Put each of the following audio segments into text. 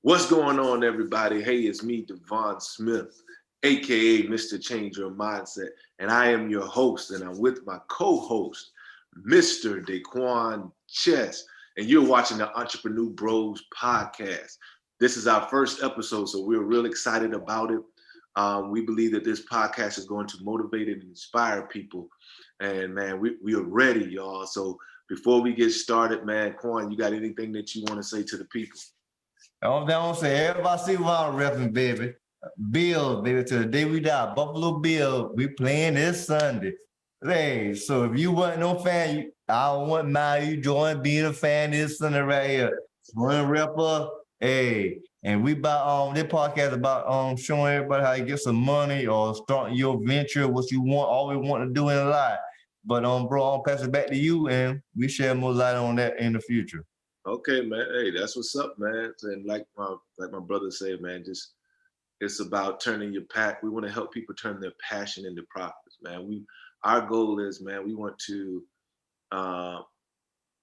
What's going on, everybody? Hey, it's me, Devon Smith, aka Mr. Change Your Mindset, and I am your host, and I'm with my co-host, Mr. Daquan Chess, and you're watching the Entrepreneu-Bros podcast. This is our first episode, so we're real excited about it. We believe that this podcast is going to motivate and inspire people, and man, we are ready, y'all. So before we get started, man, Quan, you got anything that you want to say to the people? I'm say everybody see what I'm repping, baby. Bills, baby, to the day we die. Buffalo Bills, we playing this Sunday. Hey, so if you wasn't no fan, I wouldn't mind you join being a fan this Sunday right here. One rapper, hey, and we about this podcast about showing everybody how you get some money or starting your venture, what you want, all we want to do in life. But bro, I'll pass it back to you, and we share more light on that in the future. Okay, man. Hey, that's what's up, man. And like my brother said, man, just it's about turning your pack. We want to help people turn their passion into profits, man. Our goal is, man, we want to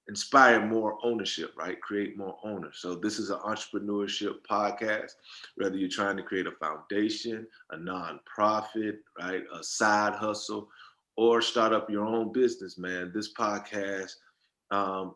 inspire more ownership, right? Create more owners. So this is an entrepreneurship podcast. Whether you're trying to create a foundation, a nonprofit, right, a side hustle, or start up your own business, man, this podcast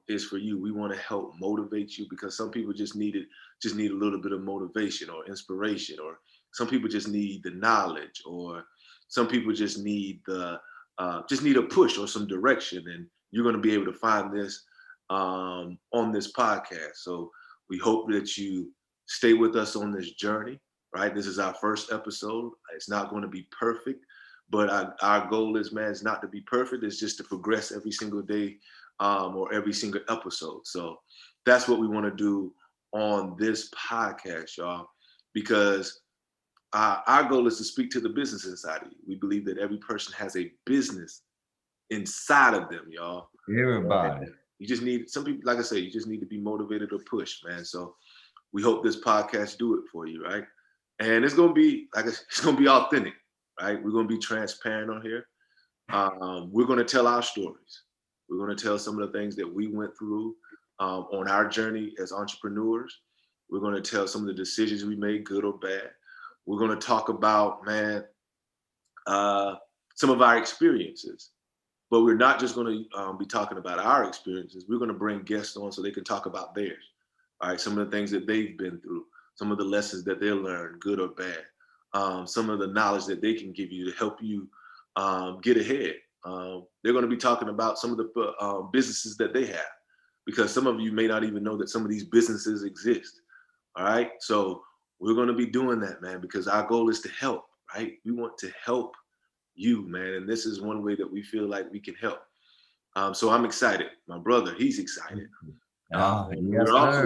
is for you. We want to help motivate you because some people just need a little bit of motivation or inspiration, or some people just need the knowledge, or some people just need a push or some direction. And you're going to be able to find this on this podcast. So we hope that you stay with us on this journey, right? This is our first episode. It's not going to be perfect, but our goal is, man, it's not to be perfect. It's just to progress every single day or every single episode. So that's what we want to do on this podcast, y'all, because our goal is to speak to the business inside of you. We believe that every person has a business inside of them, y'all. Everybody. And you just need, some people, like I say, you just need to be motivated or pushed, man. So we hope this podcast do it for you, right? And it's going to be, it's going to be authentic, right? We're going to be transparent on here. We're going to tell our stories. We're going to tell some of the things that we went through on our journey as entrepreneurs. We're going to tell some of the decisions we made, good or bad. We're going to talk about, man, some of our experiences. But we're not just going to be talking about our experiences. We're going to bring guests on so they can talk about theirs. All right, some of the things that they've been through, some of the lessons that they learned, good or bad, some of the knowledge that they can give you to help you get ahead. They're going to be talking about some of the businesses that they have, because some of you may not even know that some of these businesses exist. All right. So we're going to be doing that, man, because our goal is to help, right? We want to help you, man. And this is one way that we feel like we can help. So I'm excited. My brother, he's excited. Yes, sir.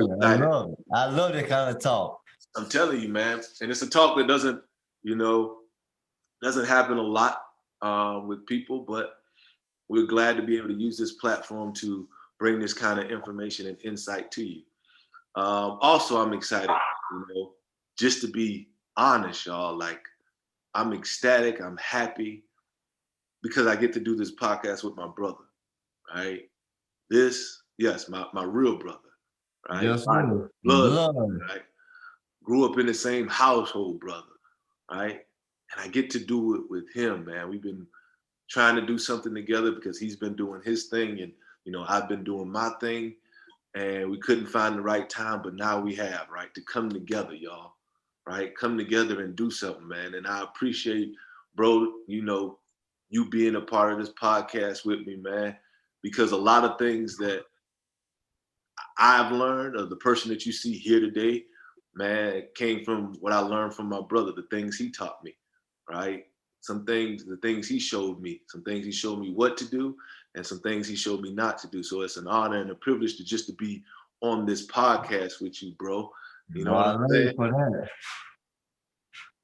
I love that kind of talk. I'm telling you, man. And it's a talk that doesn't happen a lot with people, but we're glad to be able to use this platform to bring this kind of information and insight to you. Also, I'm excited, just to be honest, y'all. Like, I'm ecstatic. I'm happy because I get to do this podcast with my brother, right? My real brother, right? Yes, my sir. blood, right? Grew up in the same household, brother, right? And I get to do it with him, man. We've been trying to do something together because he's been doing his thing and, I've been doing my thing, and we couldn't find the right time, but now we have, right, to come together, y'all, right? Come together and do something, man. And I appreciate, bro, you being a part of this podcast with me, man, because a lot of things that I've learned, or the person that you see here today, man, came from what I learned from my brother, the things he taught me, right? The things he showed me, some things he showed me what to do, and some things he showed me not to do. So it's an honor and a privilege to be on this podcast with you, bro. You know what I'm saying?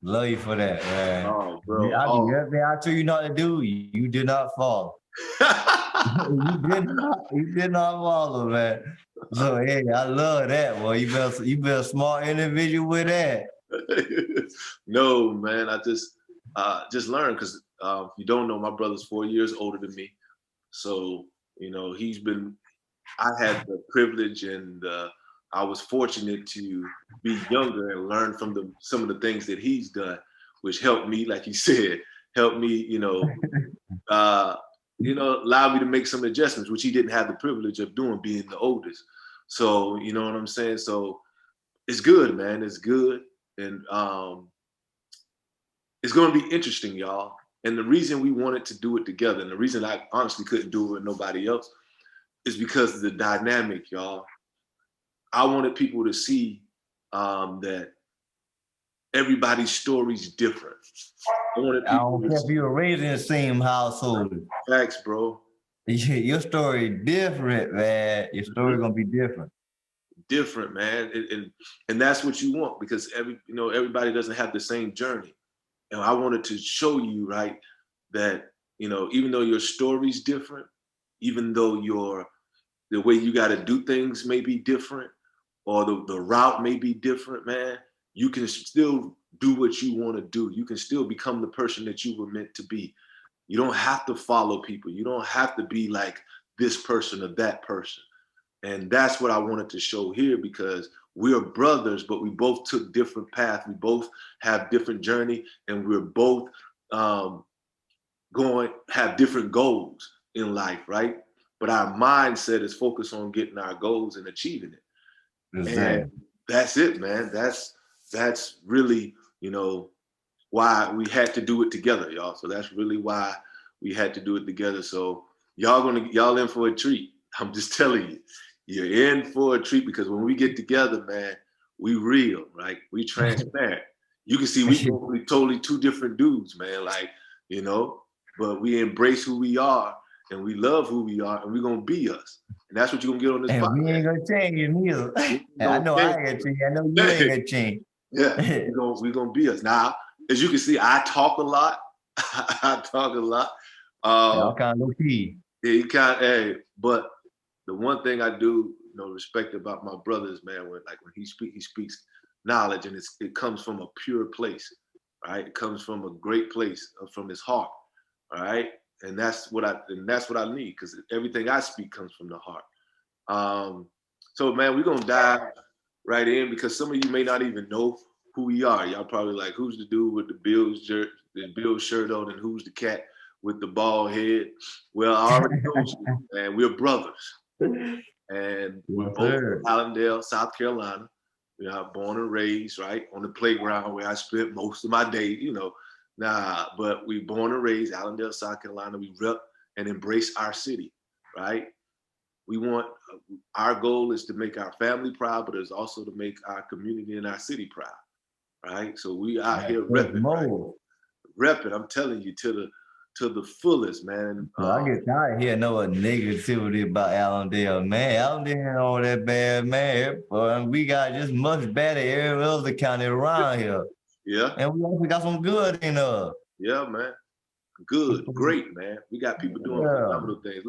Love you for that, man. Oh, bro. I do everything I tell you not to do, you did not follow. you did not follow, man. So hey, I love that. Well, you been a smart individual with that. No, man. I just learned because if you don't know, my brother's 4 years older than me. So, I had the privilege and the I was fortunate to be younger and learn from some of the things that he's done, which helped me, like you said, helped me, uh, allowed me to make some adjustments, which he didn't have the privilege of doing, being the oldest. So, you know what I'm saying? So it's good, man. It's good. And it's going to be interesting, y'all. And the reason we wanted to do it together, and the reason I honestly couldn't do it with nobody else, is because of the dynamic, y'all. I wanted people to see that everybody's story is different. I wanted I people don't to care if see you were raised in the same household. facts, bro. Your story different, man. Your story Mhm. gonna be different. Different, man, and that's what you want, because everybody doesn't have the same journey, and I wanted to show you, right, that even though your story's different, even though the way you got to do things may be different, or the route may be different, man, you can still do what you want to do. You can still become the person that you were meant to be. You don't have to follow people. You don't have to be like this person or that person. And that's what I wanted to show here, because we're brothers, but we both took different paths. We both have different journey, and we're both um, have different goals in life, right? But our mindset is focused on getting our goals and achieving it. And Exactly. that's it, man. That's really, why we had to do it together, y'all. So that's really why we had to do it together. So y'all in for a treat. I'm just telling you, you're in for a treat, because when we get together, man, we real, right? We transparent. You can see we both be totally two different dudes, man. Like, you know, but we embrace who we are, and we love who we are, and we're gonna be us. And that's what you're gonna get on this And we podcast. ain't gonna change it neither. We ain't I gonna know I change ain't gonna change. I know you ain't it. gonna change. Yeah, we're gonna be us. Now, as you can see, I talk a lot. I talk a lot. All Um, kind of low key. yeah, you can't. Hey, but the one thing I do, respect about my brothers, man, when he speaks knowledge, and it comes from a pure place, right? It comes from a great place, from his heart, all right. And that's what I need, because everything I speak comes from the heart. Um, so, man, we're gonna dive right in, because some of you may not even know who we are. Y'all probably like, who's the dude with the Bills shirt on, and who's the cat with the bald head? Well, I already told you, and we're brothers, and we're Yes, both from sir. Allendale, South Carolina. We are born and raised right on the playground where I spent most of my day. But we born and raised Allendale, South Carolina. We rep and embrace our city, right? We want Our goal is to make our family proud, but it's also to make our community and our city proud, right? So we out That's here first repping, right? mode. Repping. I'm telling you, to the fullest, man. So I get tired of hearing no negativity about Allendale, man. Allendale ain't all that bad, man. But we got just much better every other county around here. Yeah, And we also got some good in us. yeah, man. Good, great, man. We got people doing Yeah. phenomenal things.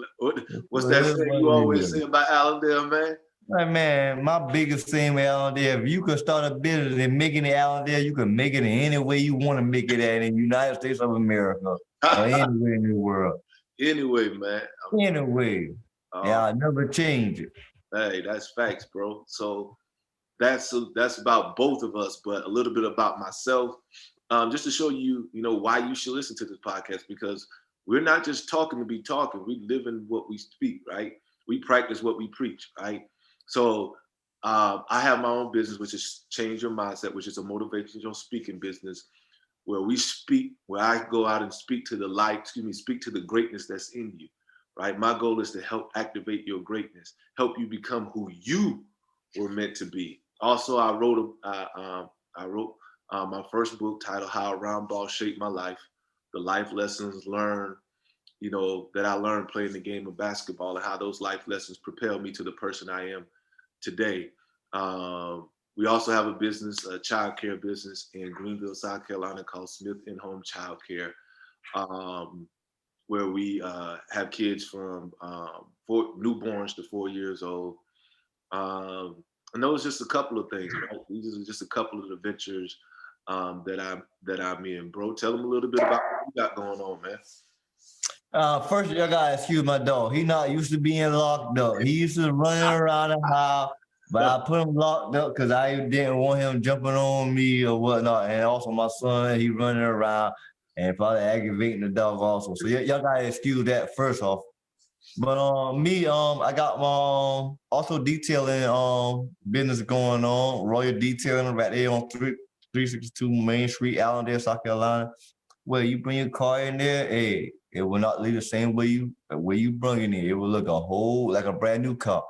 What's So that it is saying what you it always is. say about Allendale, man? Like, man, my biggest thing with Allendale, if you could start a business and make it in Allendale, you can make it in any way you want to make it at in the United States of America or anywhere in the world. Anyway, man. Anyway. Yeah, Uh, I never change it. hey, that's facts, bro. So that's about both of us, but a little bit about myself, just to show you, why you should listen to this podcast, because we're not just talking to be talking. We live in what we speak, right? We practice what we preach, right? So I have my own business, which is Change Your Mindset, which is a motivational speaking business, where I go out and speak to the light, speak to the greatness that's in you, right? My goal is to help activate your greatness, help you become who you were meant to be. Also, I wrote my first book titled "How a Round Ball Shaped My Life," the life lessons learned, that I learned playing the game of basketball, and how those life lessons propelled me to the person I am today. We also have a business, a child care business in Greenville, South Carolina, called Smith In-Home Child Care, um, where we have kids from newborns to 4 years old. And those are just a couple of things, right? These are just a couple of the ventures that I'm in. Bro, tell them a little bit about what you got going on, man. First, I gotta excuse my dog. He not used to being locked up. He used to running around the house, But I put him locked up because I didn't want him jumping on me or whatnot. And also my son, he running around and probably aggravating the dog also. So y'all gotta excuse that first off. But me, I got my also detailing business going on, Royal Detailing right there on 362 Main Street, Allendale, South Carolina. Well, you bring your car in there, hey, it will not leave the same way you bring it in. It will look a whole like a brand new car.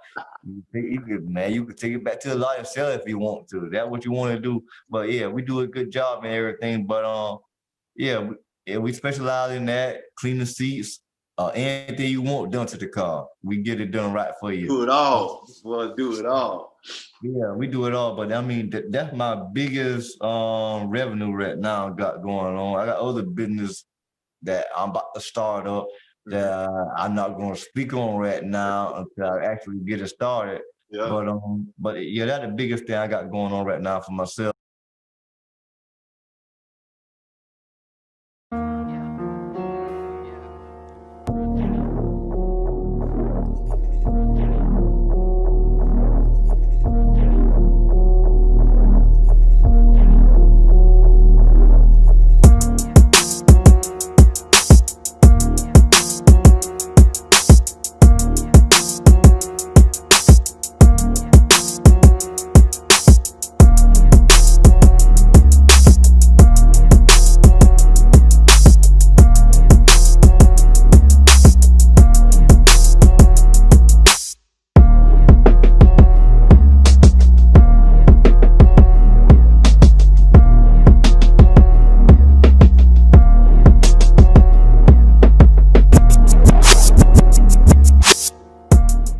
You could take it back to the lot and sell it if you want to. That's what you want to do. But yeah, we do a good job and everything. But we specialize in that, clean the seats, anything you want done to the car. We get it done right for you. Do it all. Well, do it all. Yeah, we do it all, but I mean that's my biggest revenue right now got going on. I got other business that I'm about to start up that I'm not going to speak on right now until I actually get it started. Yeah. But yeah, that's the biggest thing I got going on right now for myself.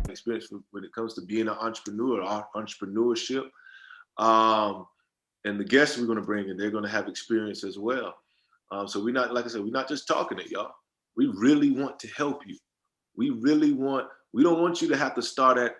Experience when it comes to being an entrepreneur, our entrepreneurship. Um, and the guests we're going to bring in, they're going to have experience as well. So we're not, like I said, we're not just talking it, y'all. We really want to help you. We don't want you to have to start at,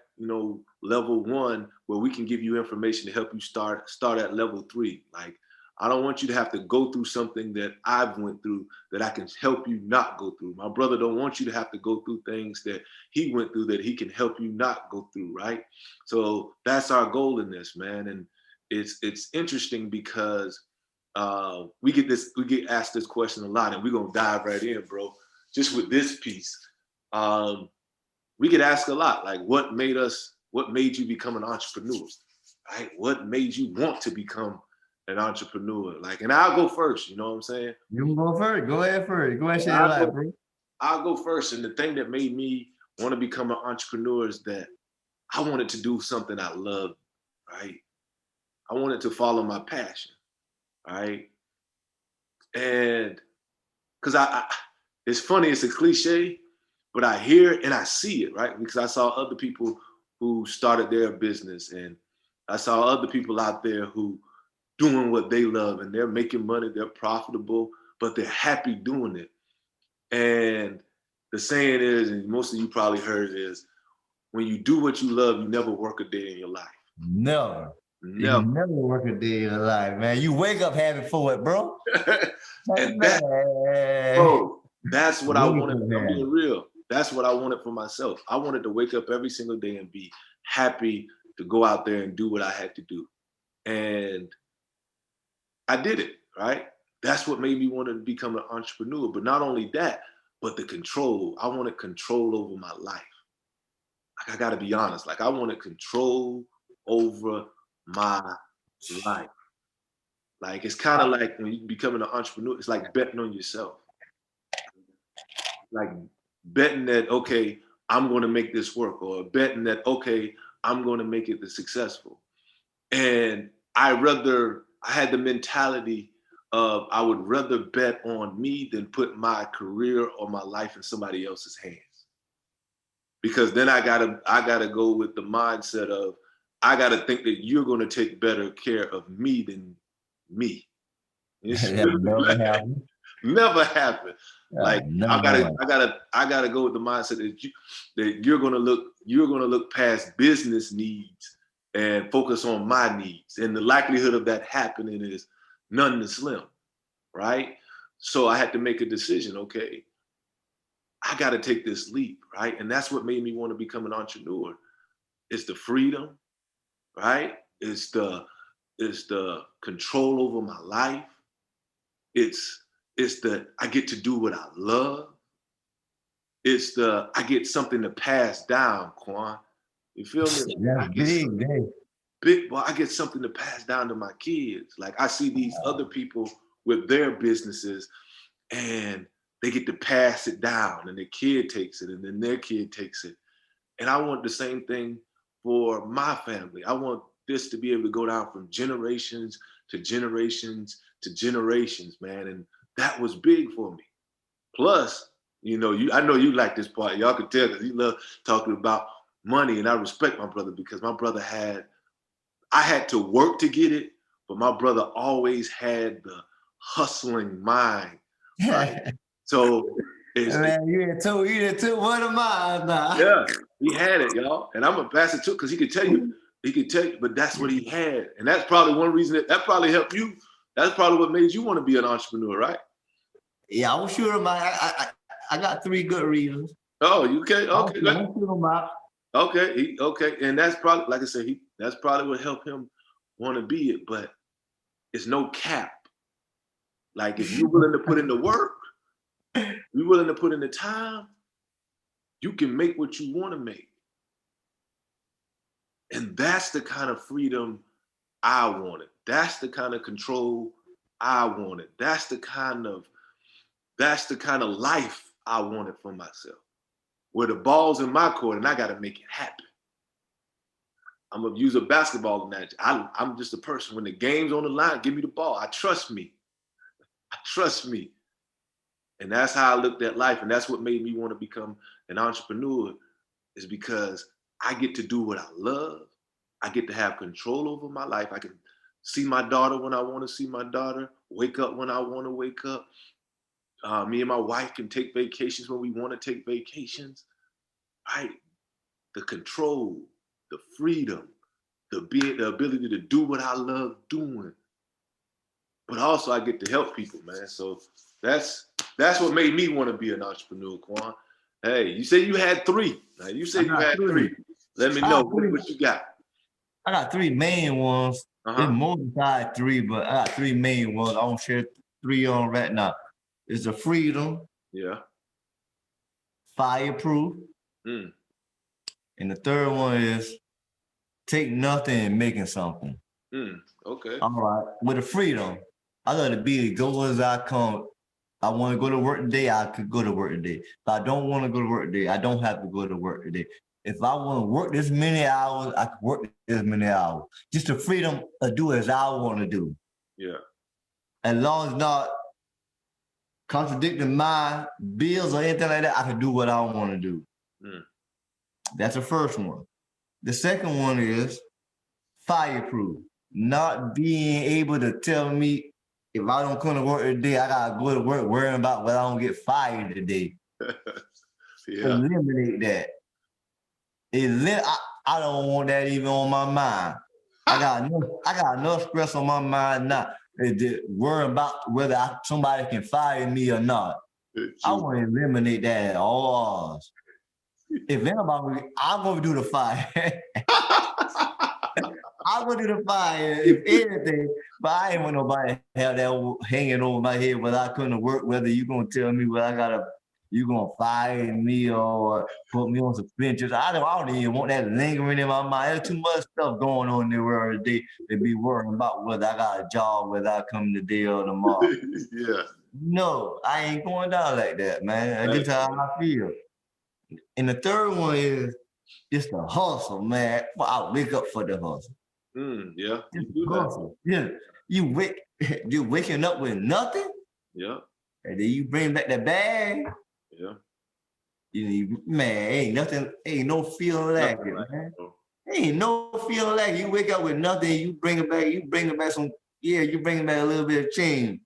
level one where we can give you information to help you start at level three. Like, I don't want you to have to go through something that I've went through that I can help you not go through. My brother don't want you to have to go through things that he went through that he can help you not go through, right? So that's our goal in this, man. And it's interesting because we get asked this question a lot, and we're gonna dive right in, bro. Just with this piece, we get asked a lot, like, what made you become an entrepreneur, right? What made you want to become an entrepreneur? Like, and I'll go first. You know what I'm saying? You can go first. Go ahead first. Go ahead and share your I'll life, go, bro. I'll go first. And the thing that made me want to become an entrepreneur is that I wanted to do something I loved, right? I wanted to follow my passion, right? And because it's funny, it's a cliche, but I hear and I see it, right? Because I saw other people who started their business, and I saw other people out there who doing what they love, and they're making money, they're profitable, but they're happy doing it. And the saying is, and most of you probably heard it, is when you do what you love, you never work a day in your life. Never. You Never. never work a day in your life, man. You wake up happy for it, bro. And Man. that's what I Wake wanted. up I'm happy. being real. That's what I wanted for myself. I wanted to wake up every single day and be happy to go out there and do what I had to do. And I did it, right? That's what made me want to become an entrepreneur. But not only that, but the control. I wanted control over my life. Like, I got to be honest. Like, I wanted control over my life. Like, it's kind of like when you becoming an entrepreneur, it's like betting on yourself. Like betting that, okay, I'm going to make this work, or betting that, okay, I'm going to make it successful. And I had the mentality of I would rather bet on me than put my career or my life in somebody else's hands. Because then I gotta go with the mindset of I gotta think that you're gonna take better care of me than me. It's That never happened. never happened. Like, Never. I gotta go with the mindset that you're gonna look past business needs and focus on my needs. And the likelihood of that happening is none to slim, right? So I had to make a decision. Okay, I got to take this leap, right? And that's what made me want to become an entrepreneur. It's the freedom, right? It's the control over my life. It's the I get to do what I love. It's the I get something to pass down, Quan. You feel me? I That's get big, man. big boy, I get something to pass down to my kids. Like I see these other people with their businesses and they get to pass it down and their kid takes it and then their kid takes it. And I want the same thing for my family. I want this to be able to go down from generations to generations to generations, man. And that was big for me. Plus, I know you like this part. Y'all can tell because you love talking about money. And I respect my brother because my brother I had to work to get it, but my brother always had the hustling mind, right? So Man, you done took one of mine now. yeah, he had it, y'all. And I'm gonna pass it to because he could tell you, but that's what he had. And that's probably one reason that probably helped you. That's probably what made you want to be an entrepreneur, right? Yeah, I was sure about. I got 3 good reasons. Oh, you okay? I was Okay, sure, I was sure about. okay, okay. And that's probably, like I said, that's probably what helped him want to be it. But it's no cap. Like if you're willing to put in the work, you're willing to put in the time, you can make what you want to make. And that's the kind of freedom I wanted. That's the kind of control I wanted. That's the kind of life I wanted for myself. Where the ball's in my court and I got to make it happen. I'm gonna use a basketball analogy. I'm just a person. When the game's on the line, give me the ball. I trust me. I trust me. And that's how I looked at life. And that's what made me want to become an entrepreneur, is because I get to do what I love. I get to have control over my life. I can see my daughter when I want to see my daughter, wake up when I want to wake up. Me and my wife can take vacations when we want to take vacations, right? The control, the freedom, the ability to do what I love doing. But also I get to help people, man. So that's what made me want to be an entrepreneur, Quan. Hey, you said you had 3. Now you I said you got had 3. 3. Let me I know got 3. what you got. I got 3 main ones. It's Uh-huh. more than 3, but I got 3 main ones. I don't share 3 on right now. It's the freedom, Yeah. fireproof, Mm. and the third one is take nothing and making something. Mm. Okay. All right. With the freedom, I let it be go as I come. I want to go to work today, I could go to work today. If I don't want to go to work today, I don't have to go to work today. If I want to work this many hours, I can work this many hours. Just the freedom to do as I want to do. Yeah. As long as not contradicting my bills or anything like that, I can do what I want to do. Mm. That's the first one. The second one is fireproof. Not being able to tell me if I don't come to work today, I gotta go to work worrying about whether I don't get fired today. Yeah. Eliminate that. I don't want that even on my mind. I got enough stress on my mind now. Worrying about whether somebody can fire me or not. I want to eliminate that at all. If anybody, I'm gonna do the fire. I'm gonna do the fire if anything, but I ain't want nobody have that hanging over my head whether I couldn't work, whether you gonna tell me whether you gonna fire me or put me on suspension. I don't even want that lingering in my mind. There's too much stuff going on in the world today to be worrying about whether I got a job, whether I come today or tomorrow. Yeah. No, I ain't going down like that, man. That's just how I feel. And the third one is it's the hustle, man. Well, I wake up for the hustle. Yeah. You Just do that. hustle. Yeah. You waking up with nothing, Yeah. and then you bring back the bag. Yeah. Man, ain't no feeling like it, man. Ain't no feeling like it. You wake up with nothing, you bring it back you bring it back a little bit of change.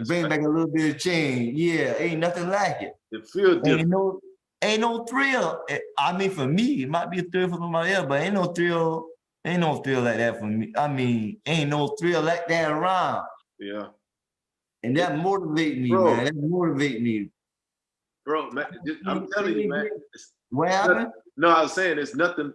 Bring back a little bit of change. Yeah, ain't nothing like it. It feels different. Ain't no thrill. I mean, for me, it might be a thrill for somebody else, but ain't no thrill like that for me. I mean, ain't no thrill like that around. Yeah. And that motivate me, Bro. man. That motivate me. Bro, man, I'm telling you, man. What happened? No, I was saying it's nothing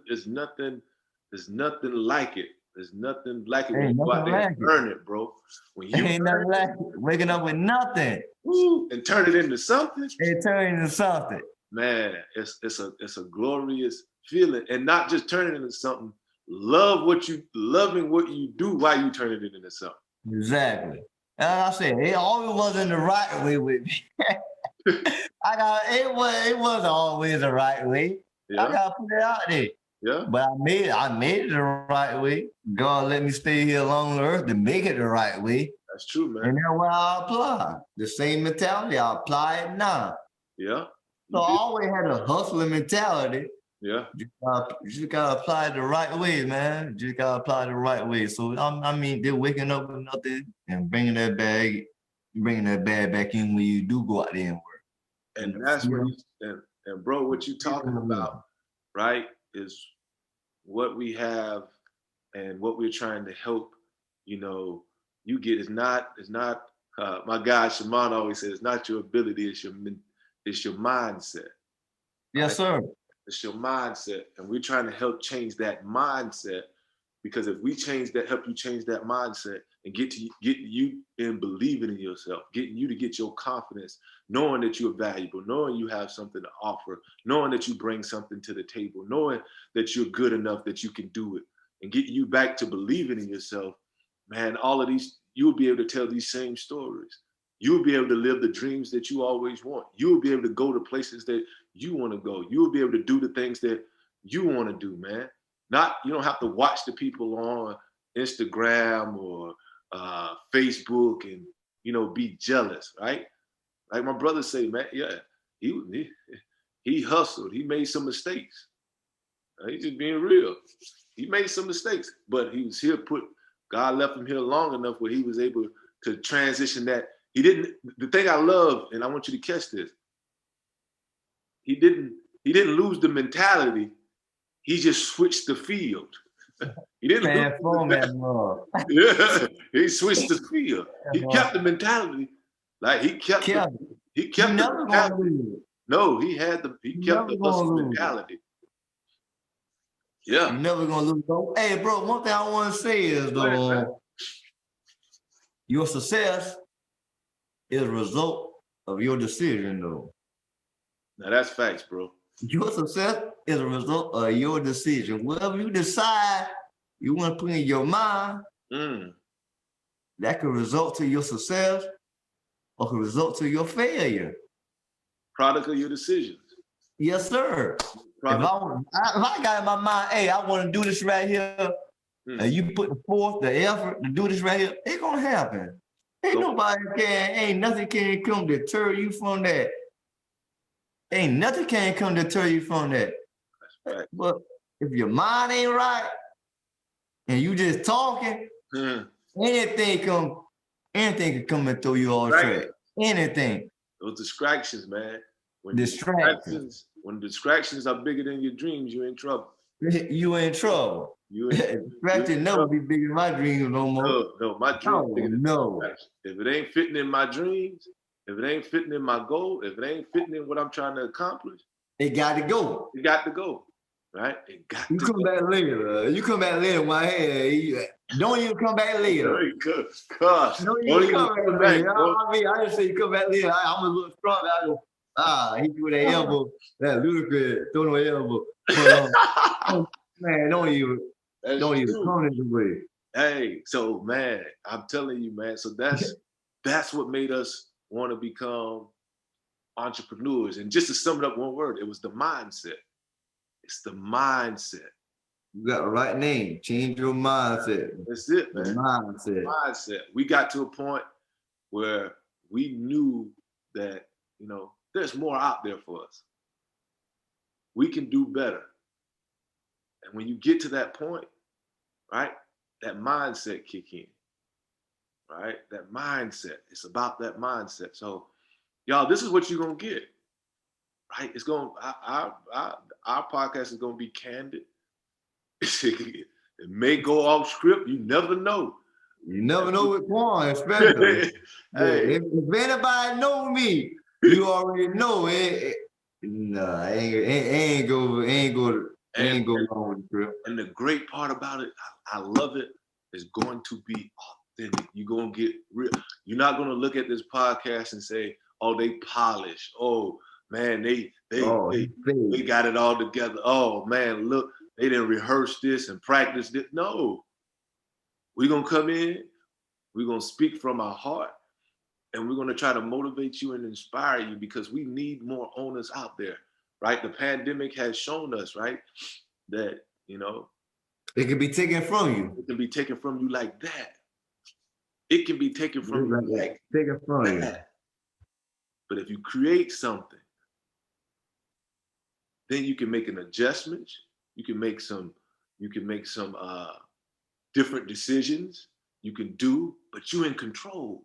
There's nothing like it. There's nothing like it when Ain't you go out nothing there and like it. earn it, bro. When you Ain't earn nothing like it, it. Waking up with nothing and turn it into something, and turning into something. man, it's a glorious feeling. And not just turning it into something, loving what you do while you turn it into something. Exactly. And like I said, it always wasn't the right way with me. It wasn't always the right way. I Yeah, gotta put it out there. yeah, But I made it the right way. God let me stay here along the earth to make it the right way. that's true, And man. that's what I apply. The same mentality, I apply it now. Yeah, So you I did. always had a hustling mentality. Yeah, You just gotta apply it the right way, man. You just gotta apply it the right way. So I mean, they're waking up with nothing and bringing that bag back in when you do go out there and work. and You that's when feel? and bro, what you talking about, right, is what we have and what we're trying to help, you know, you get is not my guy Shaman always says it's not your ability, it's your mindset. Yes, Right? sir. It's your mindset. And we're trying to help change that mindset because if we help you change that mindset and get you in believing in yourself, getting you to get your confidence, knowing that you're valuable, knowing you have something to offer, knowing that you bring something to the table, knowing that you're good enough that you can do it, and get you back to believing in yourself, man, all of these, you'll be able to tell these same stories. You'll be able to live the dreams that you always want. You'll be able to go to places that you want to go. You'll be able to do the things that you want to do, man. Not, you don't have to watch the people on Instagram or Facebook and, be jealous, right? Like my brother say, man, yeah, he hustled. He made some mistakes. He's just being real. He made some mistakes, but he was here God left him here long enough where he was able to transition that. The thing I love, and I want you to catch this, he didn't lose the mentality. He just switched the field. He didn't lose Transform the that mentality. mug. Yeah, he switched the field. He kept the mentality. Like Kept it. he You kept the never gonna mentality. lose. No, he You kept never the gonna hustle lose. mentality. Yeah. You never gonna lose. Hey, bro, one thing I want to say is Go ahead, man. your success is a result of your decision, though. Now that's facts, bro. Your success is a result of your decision. Whatever you decide you want to put in your mind, Mm. that could result to your success or could result to your failure. Product of your decisions. Yes, sir. If Product. I got in my mind, hey, I want to do this right here, and you put the forth, the effort to do this right here, it's gonna happen. Ain't nothing can come deter you from that. Ain't nothing can come deter you from that. Right. But if your mind ain't right and you just talking, anything can come and throw you off track. Anything. Those distractions, man. Distractions. When distractions are bigger than your dreams, you're in trouble. You in trouble. Distraction never be bigger than my dreams no more. No, my dreams bigger than no. If it ain't fitting in my dreams, if it ain't fitting in my goal, if it ain't fitting in what I'm trying to accomplish, it got to go. It got to go. Right? It got you to come go. Back later. You come back later, my head. Don't even come back later. Gosh. Don't even come back later. I didn't say you come back later. I'm a little strong. I go, he threw that elbow, that ludicrous, throw no elbow. But, man, don't even come this way. Hey, so man, I'm telling you, man. So that's what made us want to become entrepreneurs. And just to sum it up one word, it was the mindset. It's the mindset. You got the right name. Change your mindset. That's it, man. The mindset. We got to a point where we knew that, there's more out there for us. We can do better. And when you get to that point, right, that mindset kick in. Right? That mindset. It's about that mindset. So, y'all, this is what you're gonna get. Right? It's going our podcast is gonna be candid. It may go off script. You never know. You never know with Quan, especially. Hey. If anybody know me, you already know it. Nah, ain't go. You ain't go wrong with the trip. And the great part about it, I love it, is going to be authentic. You're going to get real. You're not going to look at this podcast and say, oh, they polished. Oh, man, they got it all together. Oh, man, look, they didn't rehearse this and practice this. No. We're going to come in. We're going to speak from our heart. And we're going to try to motivate you and inspire you because we need more owners out there, right? The pandemic has shown us, right, that, you know, it can be taken from you. It can be taken from you like that. It can be taken from you like taken from you. But if you create something, then you can make an adjustment. You can make some different decisions. You can do, but you're in control.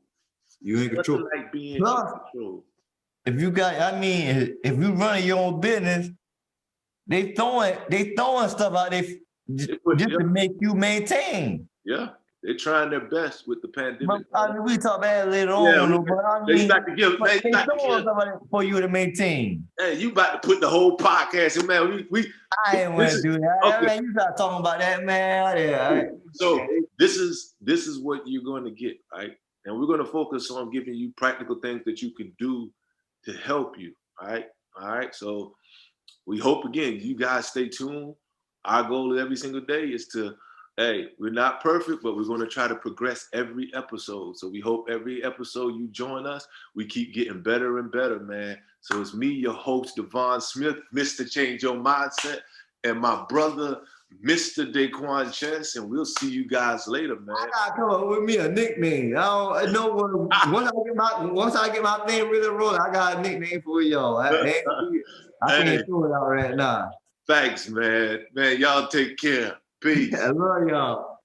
You in control. Like being in control. If you got, I mean, if you running your own business, they throwing stuff out there just to make you maintain. Yeah, they're trying their best with the pandemic. I mean, we talk about that later on, but I mean, they throwing stuff out there for you to maintain. Hey, you about to put the whole podcast in, man. I ain't want to do that. Okay. Man, you start talking about that, man. Yeah. So this is what you're going to get, right? And we're going to focus on giving you practical things that you can do to help you, right? All right. So we hope, again, you guys stay tuned. Our goal every single day is to, hey, we're not perfect, but we're going to try to progress every episode. So we hope every episode you join us, we keep getting better and better, man. So it's me, your host, Devon Smith, Mr. Change Your Mindset, and my brother, Mr. Daquan Chess, and we'll see you guys later, man. I gotta come up with me a nickname. I don't know once I get my thing really rolling, I got a nickname for y'all. I can't throw it out right now. Thanks, man. Man, y'all take care. Peace. I love y'all.